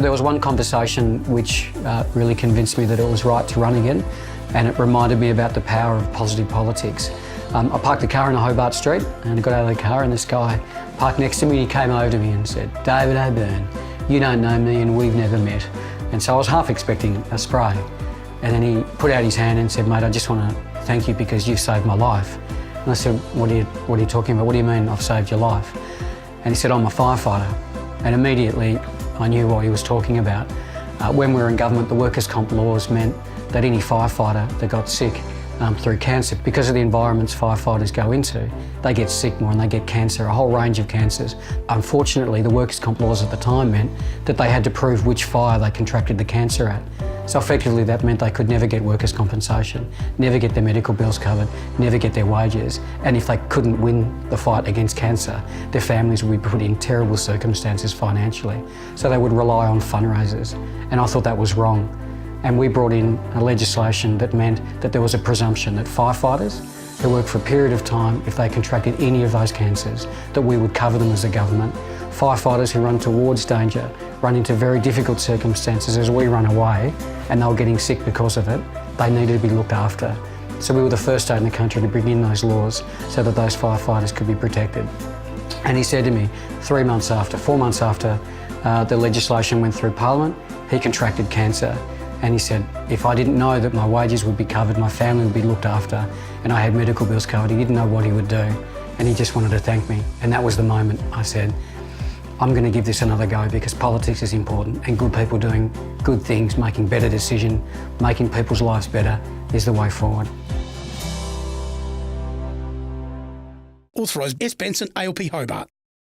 There was one conversation which really convinced me that it was right to run again, and it reminded me about the power of positive politics. I parked the car in Hobart Street and I got out of the car, and this guy parked next to me. He came over to me and said, "David O'Byrne, you don't know me and we've never met." And so I was half expecting a spray. And then he put out his hand and said, "Mate, I just want to thank you because you saved my life." And I said, what are you talking about? What do you mean I've saved your life?" And he said, "I'm a firefighter." And immediately I knew what he was talking about. When we were in government, the workers' comp laws meant that any firefighter that got sick through cancer, because of the environments firefighters go into, they get sick more and they get cancer, a whole range of cancers. Unfortunately, the workers' comp laws at the time meant that they had to prove which fire they contracted the cancer at. So effectively that meant they could never get workers' compensation, never get their medical bills covered, never get their wages. And if they couldn't win the fight against cancer, their families would be put in terrible circumstances financially. So they would rely on fundraisers. And I thought that was wrong. And we brought in a legislation that meant that there was a presumption that firefighters who work for a period of time, if they contracted any of those cancers, that we would cover them as a government. Firefighters who run towards danger, run into very difficult circumstances as we run away, and they were getting sick because of it, they needed to be looked after. So we were the first state in the country to bring in those laws so that those firefighters could be protected. And he said to me, 4 months after the legislation went through Parliament, he contracted cancer. And he said, if I didn't know that my wages would be covered, my family would be looked after, and I had medical bills covered, he didn't know what he would do. And he just wanted to thank me. And that was the moment I said, I'm going to give this another go, because politics is important, and good people doing good things, making better decisions, making people's lives better is the way forward. Authorised S. Benson, ALP Hobart.